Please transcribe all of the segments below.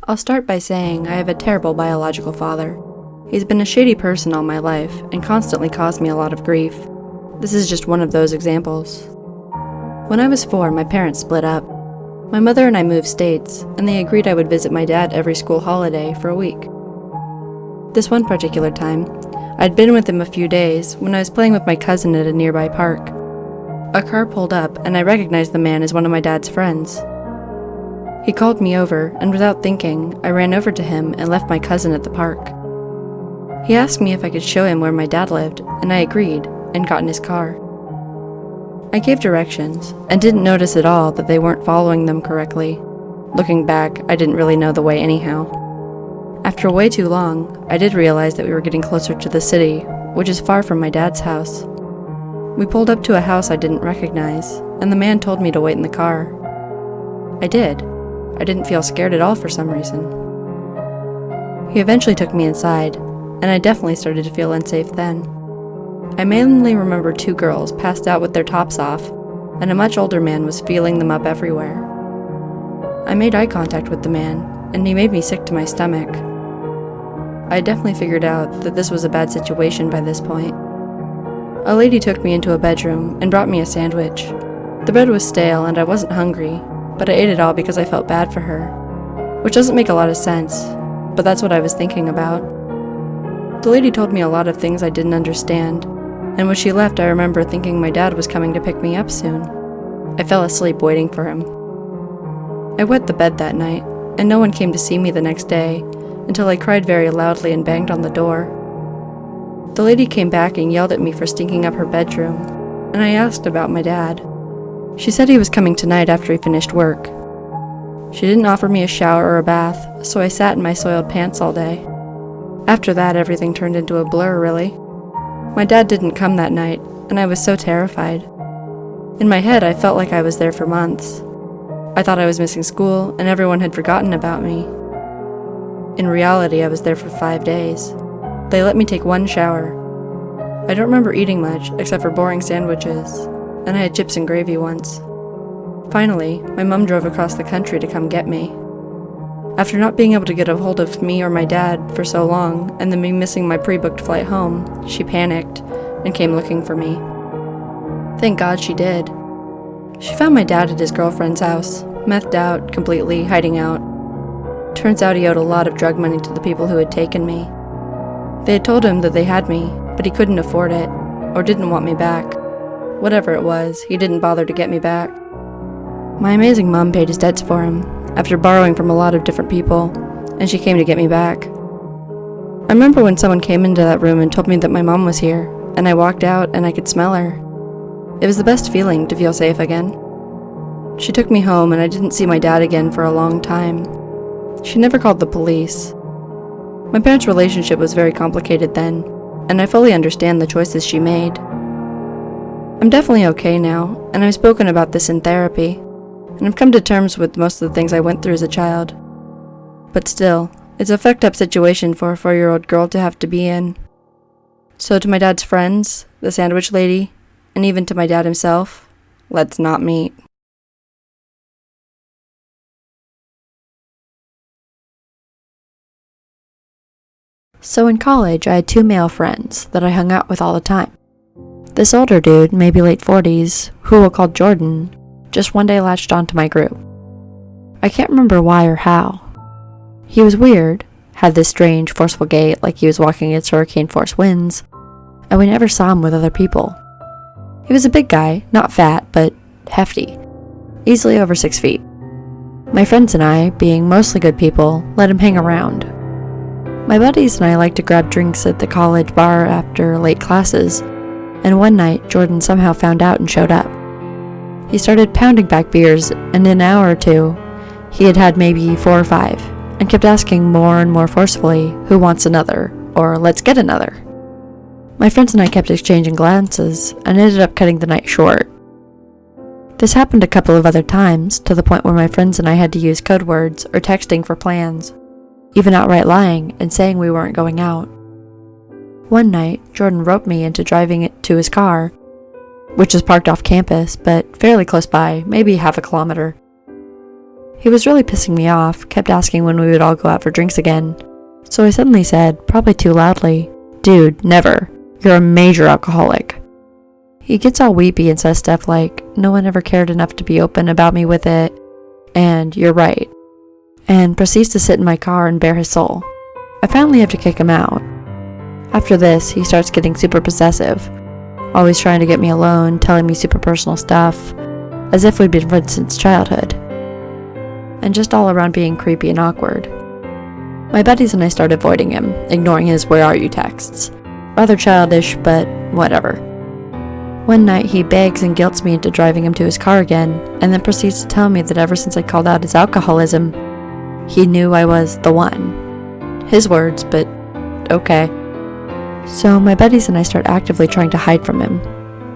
I'll start by saying I have a terrible biological father. He's been a shady person all my life and constantly caused me a lot of grief. This is just one of those examples. When I was 4, my parents split up. My mother and I moved states, and they agreed I would visit my dad every school holiday for a week. This one particular time, I'd been with him a few days when I was playing with my cousin at a nearby park. A car pulled up, and I recognized the man as one of my dad's friends. He called me over, and without thinking, I ran over to him and left my cousin at the park. He asked me if I could show him where my dad lived, and I agreed, and got in his car. I gave directions, and didn't notice at all that they weren't following them correctly. Looking back, I didn't really know the way anyhow. After way too long, I did realize that we were getting closer to the city, which is far from my dad's house. We pulled up to a house I didn't recognize, and the man told me to wait in the car. I did. I didn't feel scared at all for some reason. He eventually took me inside, and I definitely started to feel unsafe then. I mainly remember 2 girls passed out with their tops off, and a much older man was feeling them up everywhere. I made eye contact with the man, and he made me sick to my stomach. I definitely figured out that this was a bad situation by this point. A lady took me into a bedroom and brought me a sandwich. The bread was stale and I wasn't hungry, but I ate it all because I felt bad for her, which doesn't make a lot of sense, but that's what I was thinking about. The lady told me a lot of things I didn't understand, and when she left I remember thinking my dad was coming to pick me up soon. I fell asleep waiting for him. I wet the bed that night, and no one came to see me the next day, until I cried very loudly and banged on the door. The lady came back and yelled at me for stinking up her bedroom, and I asked about my dad. She said he was coming tonight after he finished work. She didn't offer me a shower or a bath, so I sat in my soiled pants all day. After that, everything turned into a blur, really. My dad didn't come that night, and I was so terrified. In my head, I felt like I was there for months. I thought I was missing school, and everyone had forgotten about me. In reality, I was there for 5 days. They let me take 1 shower. I don't remember eating much, except for boring sandwiches, and I had chips and gravy once. Finally, my mom drove across the country to come get me. After not being able to get a hold of me or my dad for so long, and then me missing my pre-booked flight home, she panicked and came looking for me. Thank God she did. She found my dad at his girlfriend's house, methed out, completely, hiding out. Turns out he owed a lot of drug money to the people who had taken me. They had told him that they had me, but he couldn't afford it, or didn't want me back. Whatever it was, he didn't bother to get me back. My amazing mom paid his debts for him, after borrowing from a lot of different people, and she came to get me back. I remember when someone came into that room and told me that my mom was here, and I walked out and I could smell her. It was the best feeling to feel safe again. She took me home and I didn't see my dad again for a long time. She never called the police. My parents' relationship was very complicated then, and I fully understand the choices she made. I'm definitely okay now, and I've spoken about this in therapy, and I've come to terms with most of the things I went through as a child. But still, it's a fucked up situation for a 4-year-old girl to have to be in. So to my dad's friends, the sandwich lady, and even to my dad himself, let's not meet. So in college, I had 2 male friends that I hung out with all the time. This older dude, maybe late 40s, who we'll call Jordan, just one day latched onto my group. I can't remember why or how. He was weird, had this strange, forceful gait like he was walking against hurricane force winds, and we never saw him with other people. He was a big guy, not fat, but hefty, easily over 6 feet. My friends and I, being mostly good people, let him hang around. My buddies and I liked to grab drinks at the college bar after late classes, and one night Jordan somehow found out and showed up. He started pounding back beers, and in an hour or 2, he had had maybe 4 or 5, and kept asking more and more forcefully, who wants another, or let's get another. My friends and I kept exchanging glances, and ended up cutting the night short. This happened a couple of other times, to the point where my friends and I had to use code words or texting for plans, even outright lying and saying we weren't going out. One night, Jordan roped me into driving it to his car, which was parked off campus, but fairly close by, maybe half a kilometer. He was really pissing me off, kept asking when we would all go out for drinks again. So I suddenly said, probably too loudly, "Dude, never. You're a major alcoholic." He gets all weepy and says stuff like, "No one ever cared enough to be open about me with it," and "You're right," and proceeds to sit in my car and bare his soul. I finally have to kick him out. After this, he starts getting super possessive, always trying to get me alone, telling me super personal stuff, as if we'd been friends since childhood, and just all around being creepy and awkward. My buddies and I start avoiding him, ignoring his "where are you" texts. Rather childish, but whatever. One night, he begs and guilts me into driving him to his car again, and then proceeds to tell me that ever since I called out his alcoholism, he knew I was the one. His words, but okay. So my buddies and I start actively trying to hide from him.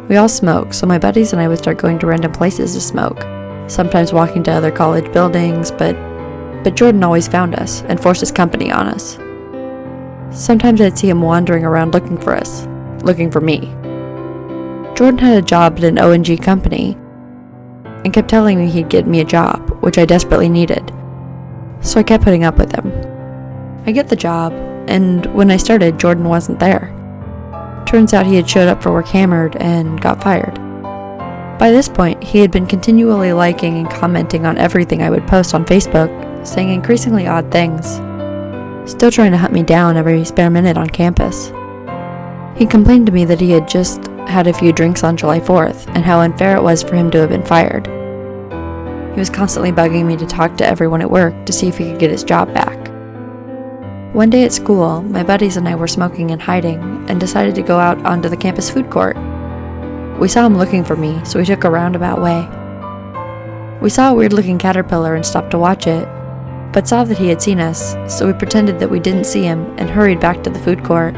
We all smoke, so my buddies and I would start going to random places to smoke, sometimes walking to other college buildings, but Jordan always found us and forced his company on us. Sometimes I'd see him wandering around looking for us, looking for me. Jordan had a job at an O&G company and kept telling me he'd get me a job, which I desperately needed. So I kept putting up with him. I get the job, and when I started, Jordan wasn't there. Turns out he had showed up for work hammered and got fired. By this point, he had been continually liking and commenting on everything I would post on Facebook, saying increasingly odd things, still trying to hunt me down every spare minute on campus. He complained to me that he had just had a few drinks on July 4th, and how unfair it was for him to have been fired. He was constantly bugging me to talk to everyone at work to see if he could get his job back. One day at school, my buddies and I were smoking and hiding, and decided to go out onto the campus food court. We saw him looking for me, so we took a roundabout way. We saw a weird-looking caterpillar and stopped to watch it, but saw that he had seen us, so we pretended that we didn't see him and hurried back to the food court.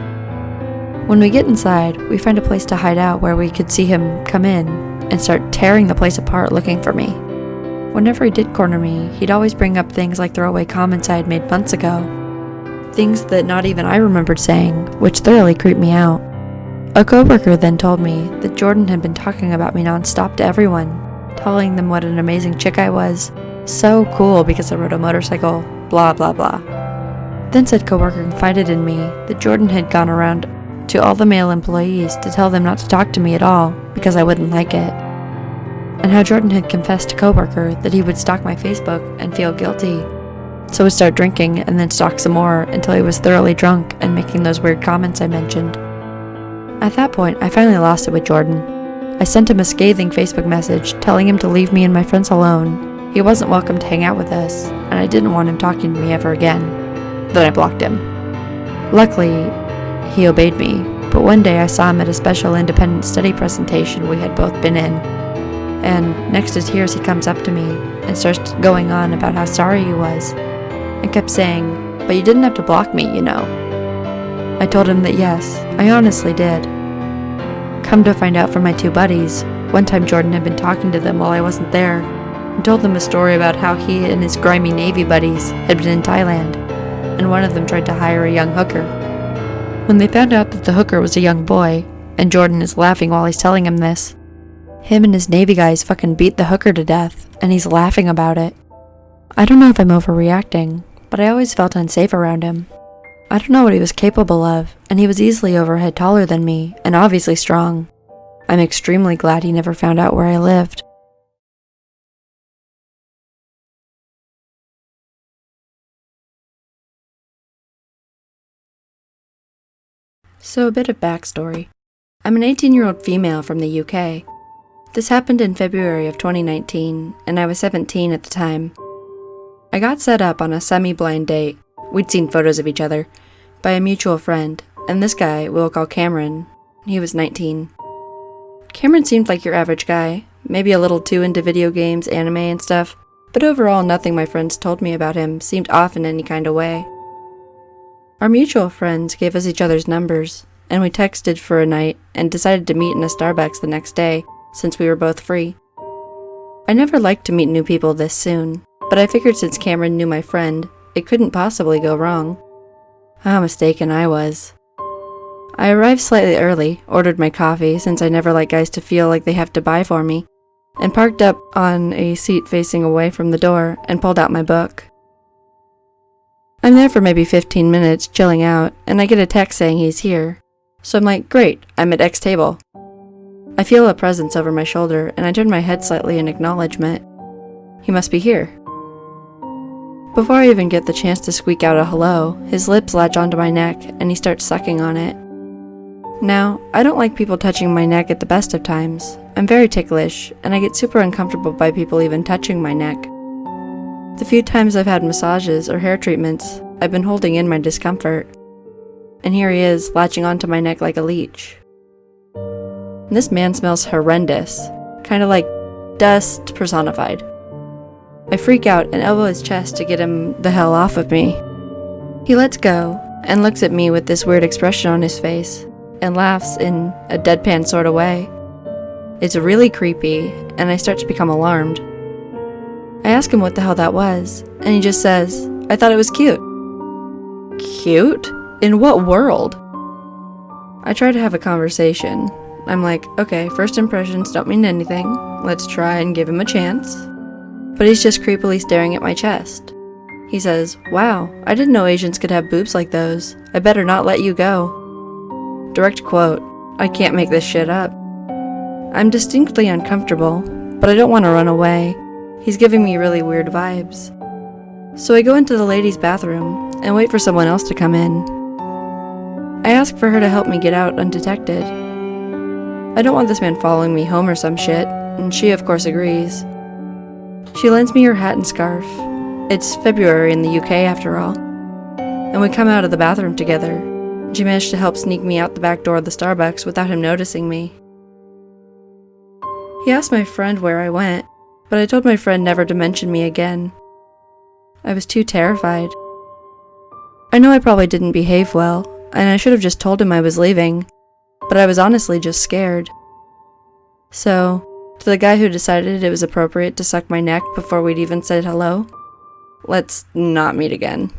When we get inside, we find a place to hide out where we could see him come in and start tearing the place apart looking for me. Whenever he did corner me, he'd always bring up things like throwaway comments I had made months ago. Things that not even I remembered saying, which thoroughly creeped me out. A coworker then told me that Jordan had been talking about me nonstop to everyone, telling them what an amazing chick I was, so cool because I rode a motorcycle, blah blah blah. Then said coworker confided in me that Jordan had gone around to all the male employees to tell them not to talk to me at all because I wouldn't like it, and how Jordan had confessed to coworker that he would stalk my Facebook and feel guilty, so would start drinking and then stalk some more until he was thoroughly drunk and making those weird comments I mentioned. At that point, I finally lost it with Jordan. I sent him a scathing Facebook message telling him to leave me and my friends alone. He wasn't welcome to hang out with us, and I didn't want him talking to me ever again. Then I blocked him. Luckily, he obeyed me, but one day I saw him at a special independent study presentation we had both been in, and next to tears he comes up to me and starts going on about how sorry he was, and kept saying, "But you didn't have to block me, you know." I told him that yes, I honestly did. Come to find out from my two buddies, one time Jordan had been talking to them while I wasn't there, and told them a story about how he and his grimy Navy buddies had been in Thailand, and one of them tried to hire a young hooker. When they found out that the hooker was a young boy, and Jordan is laughing while he's telling him this, him and his Navy guys fucking beat the hooker to death, and he's laughing about it. I don't know if I'm overreacting, but I always felt unsafe around him. I don't know what he was capable of, and he was easily over a head taller than me, and obviously strong. I'm extremely glad he never found out where I lived. So a bit of backstory. I'm an 18-year-old female from the UK. This happened in February of 2019, and I was 17 at the time. I got set up on a semi-blind date, we'd seen photos of each other, by a mutual friend, and this guy we'll call Cameron. He was 19. Cameron seemed like your average guy, maybe a little too into video games, anime, and stuff, but overall nothing my friends told me about him seemed off in any kind of way. Our mutual friends gave us each other's numbers, and we texted for a night and decided to meet in a Starbucks the next day, since we were both free. I never liked to meet new people this soon, but I figured since Cameron knew my friend, it couldn't possibly go wrong. How mistaken I was. I arrived slightly early, ordered my coffee, since I never like guys to feel like they have to buy for me, and parked up on a seat facing away from the door and pulled out my book. I'm there for maybe 15 minutes, chilling out, and I get a text saying he's here. So I'm like, great, I'm at X table. I feel a presence over my shoulder, and I turn my head slightly in acknowledgement. He must be here. Before I even get the chance to squeak out a hello, his lips latch onto my neck, and he starts sucking on it. Now, I don't like people touching my neck at the best of times. I'm very ticklish, and I get super uncomfortable by people even touching my neck. The few times I've had massages or hair treatments, I've been holding in my discomfort. And here he is, latching onto my neck like a leech. And this man smells horrendous, kind of like dust personified. I freak out and elbow his chest to get him the hell off of me. He lets go and looks at me with this weird expression on his face and laughs in a deadpan sort of way. It's really creepy, and I start to become alarmed. I ask him what the hell that was, and he just says, I thought it was cute. Cute? In what world? I try to have a conversation. I'm like, okay, first impressions don't mean anything. Let's try and give him a chance. But he's just creepily staring at my chest. He says, wow, I didn't know Asians could have boobs like those. I better not let you go. Direct quote, I can't make this shit up. I'm distinctly uncomfortable, but I don't want to run away. He's giving me really weird vibes. So I go into the ladies' bathroom and wait for someone else to come in. I ask for her to help me get out undetected. I don't want this man following me home or some shit, and she of course agrees. She lends me her hat and scarf. It's February in the UK after all. And we come out of the bathroom together. She managed to help sneak me out the back door of the Starbucks without him noticing me. He asked my friend where I went, but I told my friend never to mention me again. I was too terrified. I know I probably didn't behave well, and I should have just told him I was leaving, but I was honestly just scared. So, to the guy who decided it was appropriate to suck my neck before we'd even said hello, let's not meet again.